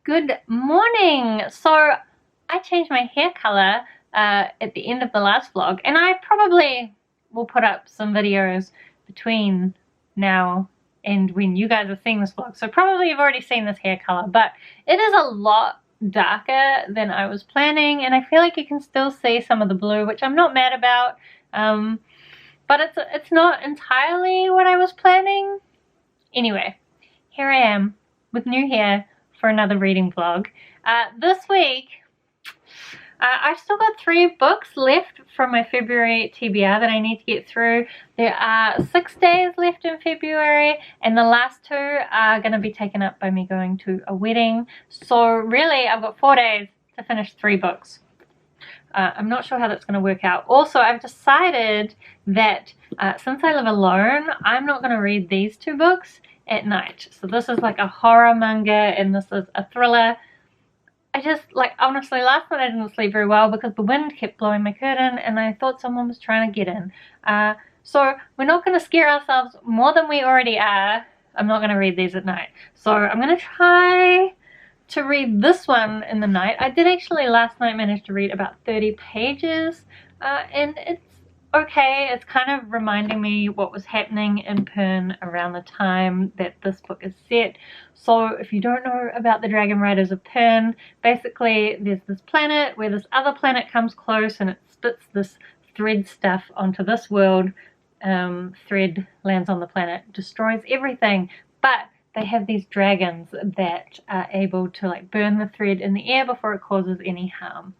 Good morning. So I changed my hair color at the end of the last vlog, and I probably will put up some videos between now and when you guys are seeing this vlog. So probably you've already seen this hair color, but it is a lot darker than I was planning, and I feel like you can still see some of the blue, which I'm not mad about. But it's not entirely what I was planning. Anyway, here I am with new hair for another reading vlog. This week, I've still got 3 books left from my February TBR that I need to get through. There are 6 days left in February, and the last 2 are going to be taken up by me going to a wedding. So really, I've got 4 days to finish 3 books. I'm not sure how that's going to work out. Also, I've decided that since I live alone, I'm not going to read these 2 books at night. So this is like a horror manga and this is a thriller. I just, like, honestly, last night I didn't sleep very well because the wind kept blowing my curtain and I thought someone was trying to get in. So we're not going to scare ourselves more than we already are. I'm not going to read these at night. So I'm going to try to read this one in the night. I did actually last night manage to read about 30 pages and it's okay. It's kind of reminding me what was happening in Pern around the time that this book is set. So if you don't know about the Dragon Riders of Pern, basically there's this planet where this other planet comes close and it spits this thread stuff onto this world. Thread lands on the planet, destroys everything, but they have these dragons that are able to like burn the thread in the air before it causes any harm.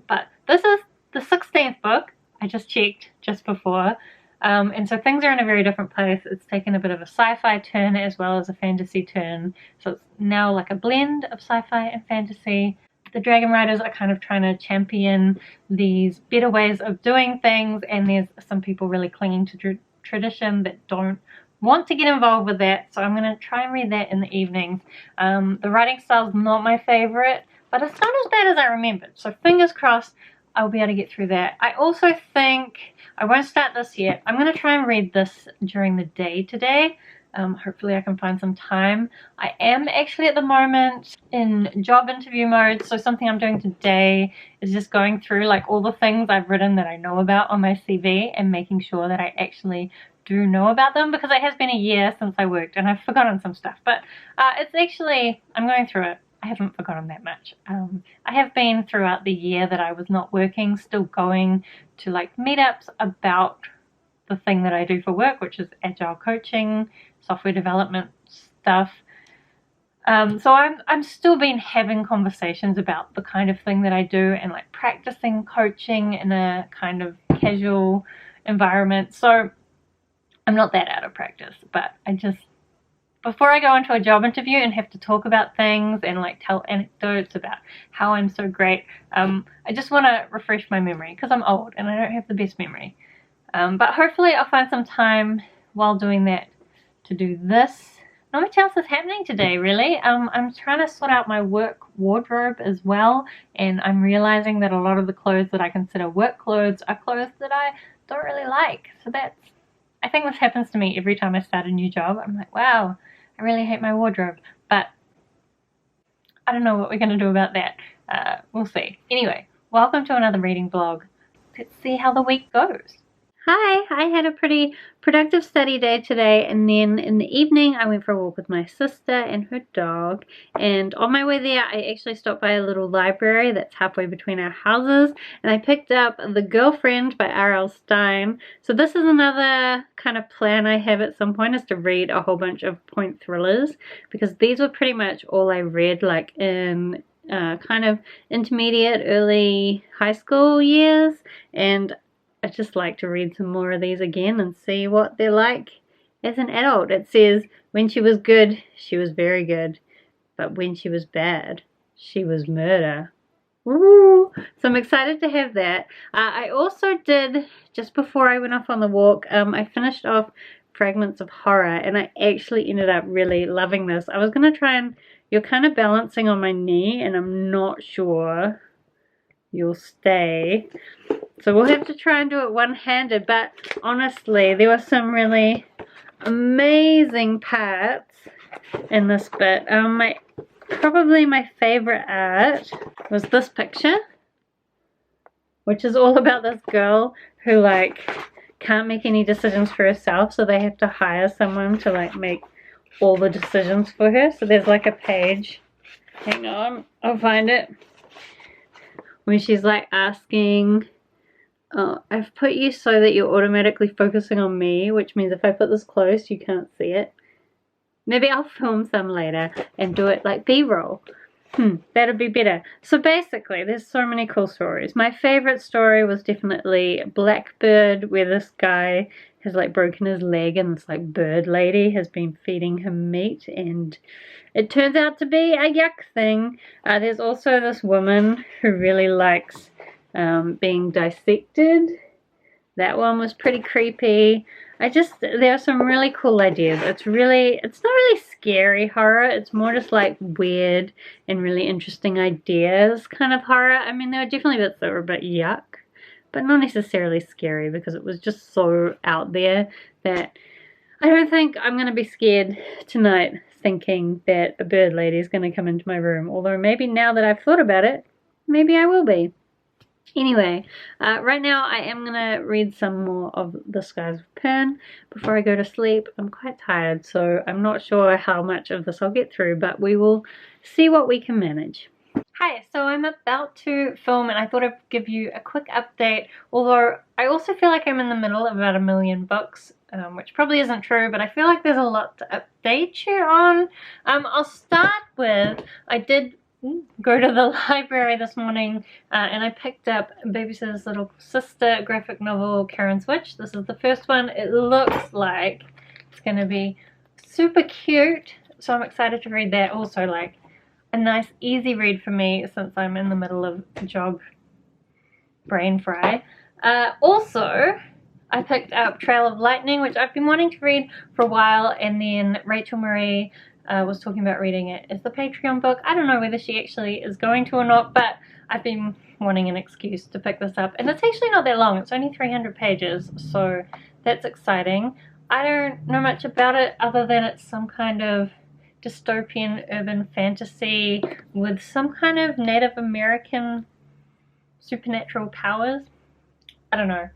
But this is the 16th book. I just checked just before, and so things are in a very different place. It's taken a bit of a sci-fi turn as well as a fantasy turn, so it's now like a blend of sci-fi and fantasy. The Dragon Riders are kind of trying to champion these better ways of doing things, and there's some people really clinging to tradition that don't want to get involved with that, so I'm going to try and read that in the evenings. The writing style's not my favorite, but it's not as bad as I remembered, so fingers crossed I'll be able to get through that. I also think, I won't start this yet, I'm going to try and read this during the day today. Hopefully I can find some time. I am actually at the moment in job interview mode, so something I'm doing today is just going through like all the things I've written that I know about on my CV and making sure that I actually do know about them, because it has been a year since I worked and I've forgotten some stuff, but it's actually, I'm going through it. I haven't forgotten that much. I have been throughout the year that I was not working, still going to like meetups about the thing that I do for work, which is agile coaching, software development stuff. So I'm still been having conversations about the kind of thing that I do and like practicing coaching in a kind of casual environment. So I'm not that out of practice, but I just, before I go into a job interview and have to talk about things and like tell anecdotes about how I'm so great, I just want to refresh my memory because I'm old and I don't have the best memory. But hopefully I'll find some time while doing that to do this. Not much else is happening today, really. I'm trying to sort out my work wardrobe as well, and I'm realizing that a lot of the clothes that I consider work clothes are clothes that I don't really like. So that's, I think this happens to me every time I start a new job. I'm like, wow, I really hate my wardrobe, but I don't know what we're going to do about that. We'll see. Anyway, welcome to another reading vlog. Let's see how the week goes. Hi, I had a pretty productive study day today, and then in the evening I went for a walk with my sister and her dog, and on my way there I actually stopped by a little library that's halfway between our houses, and I picked up The Girlfriend by R.L. Stine. So this is another kind of plan I have at some point, is to read a whole bunch of point thrillers, because these were pretty much all I read like in kind of intermediate, early high school years, and I just like to read some more of these again and see what they're like as an adult. It says, when she was good, she was very good. But when she was bad, she was murder. Woo! So I'm excited to have that. I also did, just before I went off on the walk, I finished off Fragments of Horror, and I actually ended up really loving this. I was going to try and, you're kind of balancing on my knee, and I'm not sure you'll stay. So we'll have to try and do it one-handed, but honestly, there were some really amazing parts in this bit. My Probably my favorite art was this picture, which is all about this girl who like can't make any decisions for herself, so they have to hire someone to like make all the decisions for her. So there's like a page, hang on, I'll find it, when she's like asking, oh, I've put you so that you're automatically focusing on me, which means if I put this close you can't see it. Maybe I'll film some later and do it like B-roll. That'd be better. So basically, there's so many cool stories. My favorite story was definitely Blackbird, where this guy has like broken his leg and this like bird lady has been feeding him meat and it turns out to be a yuck thing. There's also this woman who really likes being dissected. That one was pretty creepy. There are some really cool ideas. It's not really scary horror. It's more just like weird and really interesting ideas kind of horror. I mean, there were definitely bits that were a bit yuck, but not necessarily scary because it was just so out there that I don't think I'm going to be scared tonight thinking that a bird lady is going to come into my room. Although maybe now that I've thought about it, maybe I will be. Anyway, right now I am going to read some more of The Skies of Pern before I go to sleep. I'm quite tired, so I'm not sure how much of this I'll get through, but we will see what we can manage. Hi, so I'm about to film and I thought I'd give you a quick update, although I also feel like I'm in the middle of about 1 million books, which probably isn't true, but I feel like there's a lot to update you on. I'll start with, I did go to the library this morning and I picked up Babysitter's Little Sister graphic novel, Karen's Witch. This is the first one. It looks like it's going to be super cute, so I'm excited to read that. Also, like, a nice easy read for me since I'm in the middle of job brain fry. Also, I picked up Trail of Lightning, which I've been wanting to read for a while, and then Rachel Marie was talking about reading it as the Patreon book. I don't know whether she actually is going to or not, but I've been wanting an excuse to pick this up. And it's actually not that long. It's only 300 pages, so that's exciting. I don't know much about it other than it's some kind of dystopian urban fantasy with some kind of Native American supernatural powers. I don't know.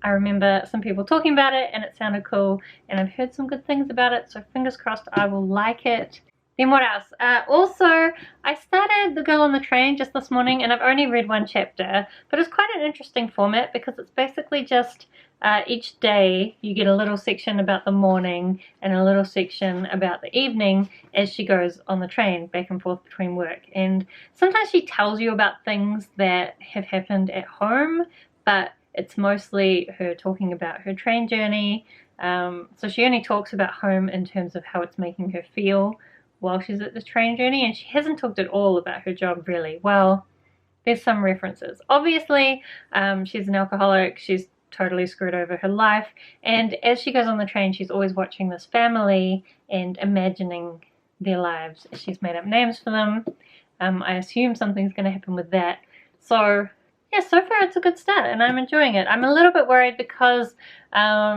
I remember some people talking about it and it sounded cool, and I've heard some good things about it, so fingers crossed I will like it. Then what else? Also, I started The Girl on the Train just this morning and I've only read 1 chapter, but it's quite an interesting format because it's basically just each day you get a little section about the morning and a little section about the evening as she goes on the train back and forth between work. And sometimes she tells you about things that have happened at home, but it's mostly her talking about her train journey. So she only talks about home in terms of how it's making her feel while she's at the train journey, and she hasn't talked at all about her job really. Well, there's some references. Obviously, she's an alcoholic, she's totally screwed over her life, and as she goes on the train she's always watching this family and imagining their lives. She's made up names for them. I assume something's going to happen with that. So yeah, so far it's a good start and I'm enjoying it. I'm a little bit worried because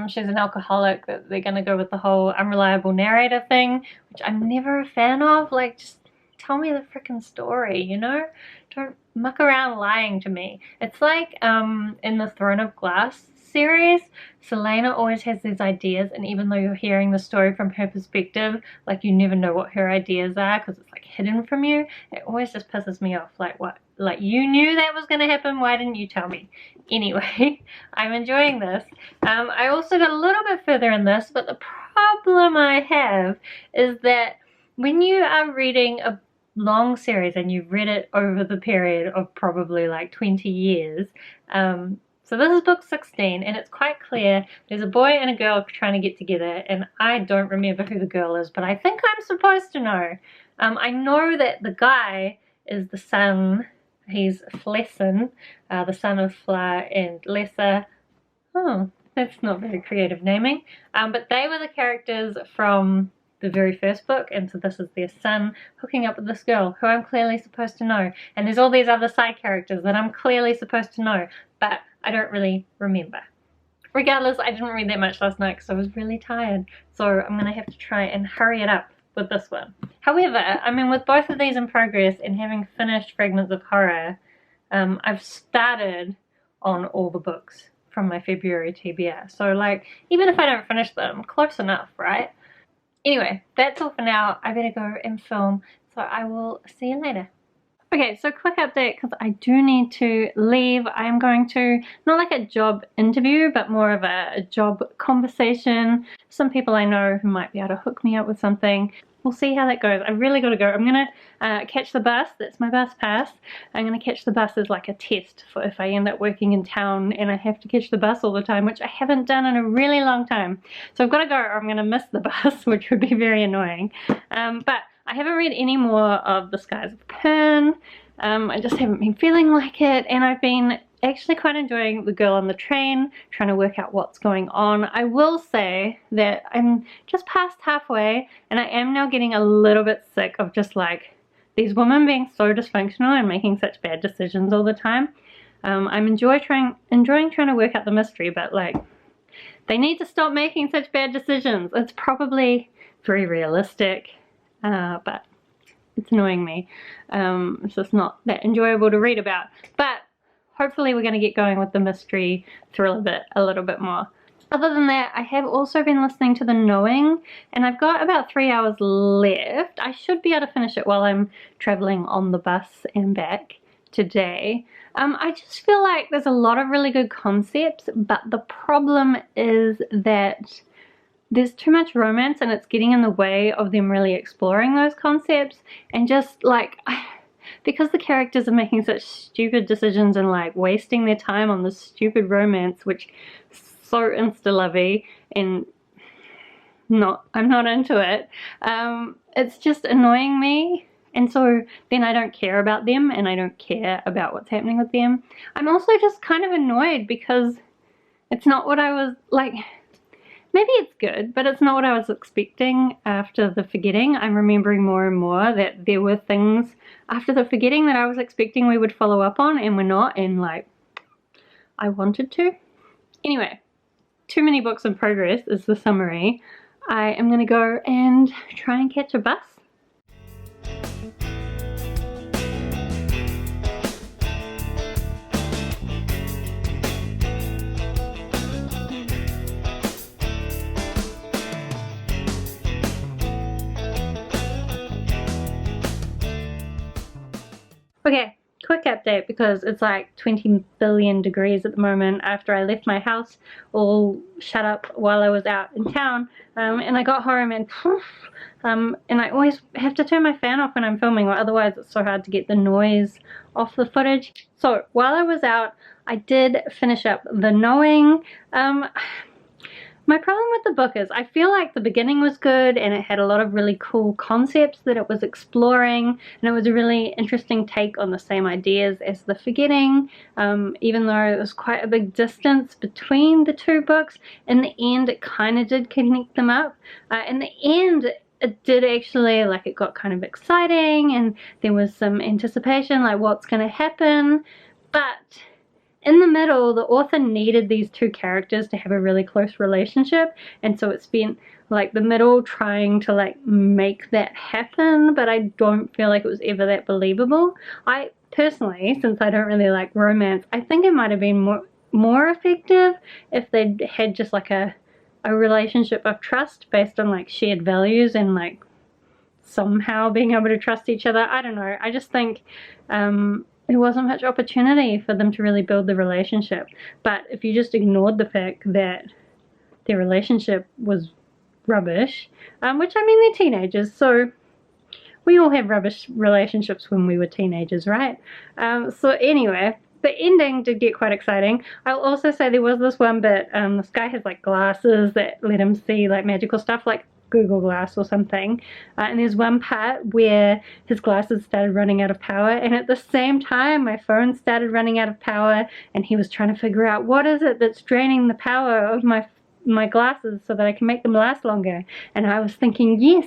she's an alcoholic that they're going to go with the whole unreliable narrator thing, which I'm never a fan of. Like, just tell me the frickin' story, you know? Don't muck around lying to me. It's like in the Throne of Glass series, Selena always has these ideas, and even though you're hearing the story from her perspective, like, you never know what her ideas are because it's like hidden from you. It always just pisses me off. Like, what? Like, you knew that was going to happen, why didn't you tell me? Anyway, I'm enjoying this. I also got a little bit further in this, but the problem I have is that when you are reading a long series and you've read it over the period of probably like 20 years, so this is book 16 and it's quite clear there's a boy and a girl trying to get together, and I don't remember who the girl is, but I think I'm supposed to know. I know that the guy is the son. He's Flessen, the son of Fla and Lesser. Oh, that's not very creative naming. But they were the characters from the very first book, and so this is their son hooking up with this girl who I'm clearly supposed to know. And there's all these other side characters that I'm clearly supposed to know, but I don't really remember. Regardless, I didn't read that much last night because I was really tired, so I'm going to have to try and hurry it up with this one. However, I mean, with both of these in progress and having finished Fragments of Horror, I've started on all the books from my February TBR. So like, even if I don't finish them, close enough, right? Anyway, that's all for now. I better go and film, so I will see you later. Okay, so quick update because I do need to leave. I am going to, not like a job interview, but more of a job conversation. Some people I know who might be able to hook me up with something. We'll see how that goes. I really got to go. I'm going to catch the bus. That's my bus pass. I'm going to catch the bus as like a test for if I end up working in town and I have to catch the bus all the time, which I haven't done in a really long time. So I've got to go or I'm going to miss the bus, which would be very annoying. But I haven't read any more of The Skies of Pern. I just haven't been feeling like it, and I've been actually quite enjoying The Girl on the Train, trying to work out what's going on. I will say that I'm just past halfway, and I am now getting a little bit sick of just like these women being so dysfunctional and making such bad decisions all the time. I'm enjoying trying to work out the mystery, but like, they need to stop making such bad decisions. It's probably very realistic. But it's annoying me. It's just not that enjoyable to read about. But hopefully we're going to get going with the mystery thriller bit a little bit more. Other than that, I have also been listening to The Knowing, and I've got about 3 hours left. I should be able to finish it while I'm traveling on the bus and back today. I just feel like there's a lot of really good concepts, but the problem is that there's too much romance and it's getting in the way of them really exploring those concepts, and just like, because the characters are making such stupid decisions and like wasting their time on this stupid romance, which is so insta-lovey, and I'm not into it. It's just annoying me, and so then I don't care about them and I don't care about what's happening with them. I'm also just kind of annoyed because it's not what I was like. Maybe it's good, but it's not what I was expecting after The Forgetting. I'm remembering more and more that there were things after The Forgetting that I was expecting we would follow up on and we're not, and like, I wanted to. Anyway, too many books in progress is the summary. I am gonna go and try and catch a bus. Okay, quick update because it's like 20 billion degrees at the moment after I left my house all shut up while I was out in town, and I got home and and I always have to turn my fan off when I'm filming, or otherwise it's so hard to get the noise off the footage. So while I was out, I did finish up The Knowing. My problem with the book is I feel like the beginning was good and it had a lot of really cool concepts that it was exploring, and it was a really interesting take on the same ideas as The Forgetting, even though it was quite a big distance between the two books. In the end it kind of did connect them up. In the end it did actually, like, it got kind of exciting and there was some anticipation like what's going to happen, but in the middle, the author needed these two characters to have a really close relationship, and so it spent like the middle trying to like make that happen, but I don't feel like it was ever that believable. I personally, since I don't really like romance, I think it might have been more effective if they'd had just like a relationship of trust based on like shared values and like somehow being able to trust each other. I don't know. I just think there wasn't much opportunity for them to really build the relationship. But if you just ignored the fact that their relationship was rubbish, which, I mean, they're teenagers, so we all have rubbish relationships when we were teenagers, right? So anyway, the ending did get quite exciting. I'll also say there was this one bit, this guy has like glasses that let him see like magical stuff, like Google Glass or something, and there's one part where his glasses started running out of power, and at the same time my phone started running out of power, and he was trying to figure out what is it that's draining the power of my glasses so that I can make them last longer. And I was thinking, yes,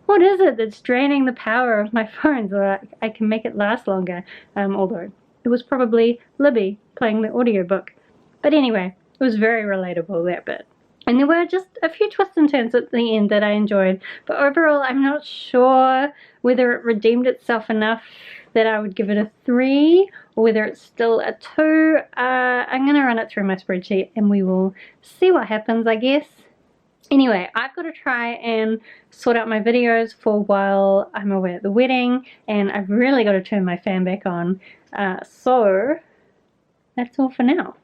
what is it that's draining the power of my phone so that I can make it last longer? Although it was probably Libby playing the audiobook. But anyway, it was very relatable, that bit. And there were just a few twists and turns at the end that I enjoyed. But overall, I'm not sure whether it redeemed itself enough that I would give it a 3 or whether it's still a 2. I'm going to run it through my spreadsheet and we will see what happens, I guess. Anyway, I've got to try and sort out my videos for while I'm away at the wedding, and I've really got to turn my fan back on. So that's all for now.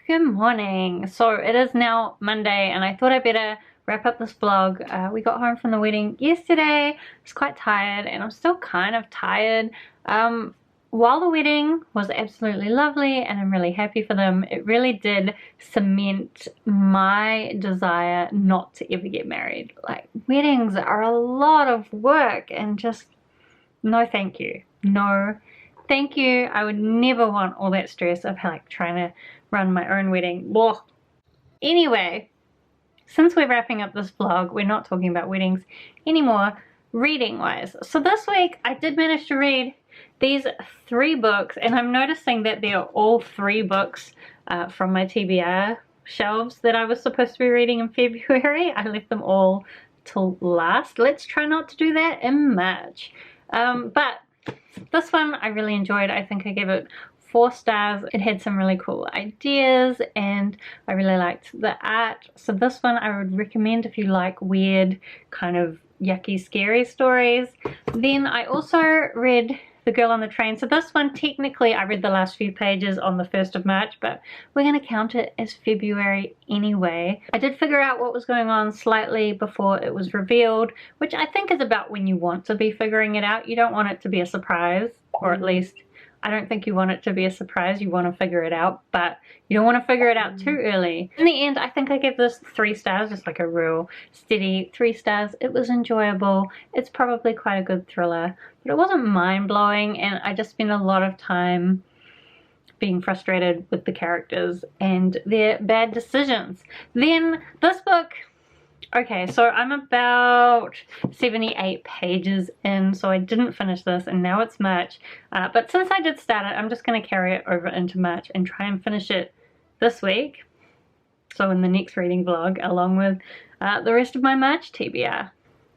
Good morning. So it is now Monday and I thought I better wrap up this vlog. We got home from the wedding yesterday. I was quite tired and I'm still kind of tired. While the wedding was absolutely lovely and I'm really happy for them, it really did cement my desire not to ever get married. Like, weddings are a lot of work and just no thank you. No thank you. I would never want all that stress of like trying to run my own wedding. Blah. Anyway, since we're wrapping up this vlog, we're not talking about weddings anymore, reading wise. So this week I did manage to read these 3 books, and I'm noticing that they are all 3 books from my TBR shelves that I was supposed to be reading in February. I left them all till last. Let's try not to do that in March. But this one I really enjoyed. I think I gave it 4 stars. It had some really cool ideas and I really liked the art. So this one I would recommend if you like weird, kind of yucky, scary stories. Then I also read The Girl on the Train. So this one, technically I read the last few pages on the 1st of March, but we're going to count it as February anyway. I did figure out what was going on slightly before it was revealed, which I think is about when you want to be figuring it out. You don't want it to be a surprise, or at least I don't think you want it to be a surprise. You want to figure it out, but you don't want to figure it out too early. In the end, I think I gave this 3 stars, just like a real steady 3 stars. It was enjoyable. It's probably quite a good thriller, but it wasn't mind-blowing, and I just spent a lot of time being frustrated with the characters and their bad decisions. Then this book, okay, so I'm about 78 pages in, so I didn't finish this, and now it's March. But since I did start it, I'm just going to carry it over into March and try and finish it this week. So in the next reading vlog, along with the rest of my March TBR.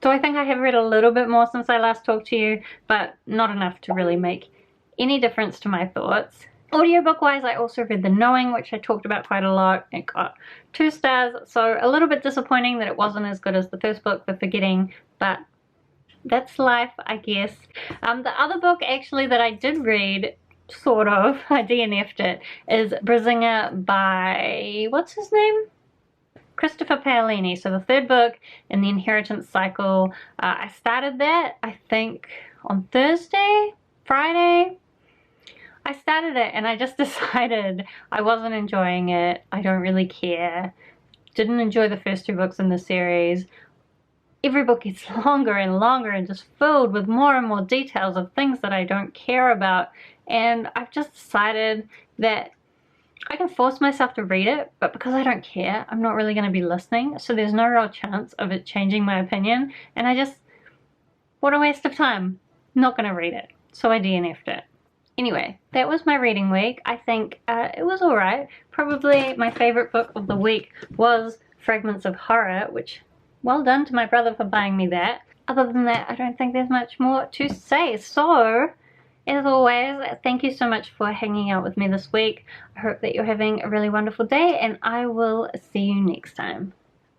So I think I have read a little bit more since I last talked to you, but not enough to really make any difference to my thoughts. Audiobook wise, I also read The Knowing, which I talked about quite a lot. It got 2 stars, so a little bit disappointing that it wasn't as good as the first book, The Forgetting, but that's life, I guess. The other book actually that I did read, sort of, I DNF'd it, is Brisingr by, what's his name? Christopher Paolini. So the 3rd book in the Inheritance Cycle. I started that, I think, on Thursday, Friday. I started it and I just decided I wasn't enjoying it. I don't really care. Didn't enjoy the first 2 books in the series. Every book gets longer and longer and just filled with more and more details of things that I don't care about. And I've just decided that I can force myself to read it, but because I don't care, I'm not really going to be listening. So there's no real chance of it changing my opinion. And I just, what a waste of time. Not going to read it. So I DNF'd it. Anyway, that was my reading week. I think it was alright. Probably my favorite book of the week was Fragments of Horror, which, well done to my brother for buying me that. Other than that, I don't think there's much more to say. So, as always, thank you so much for hanging out with me this week. I hope that you're having a really wonderful day, and I will see you next time.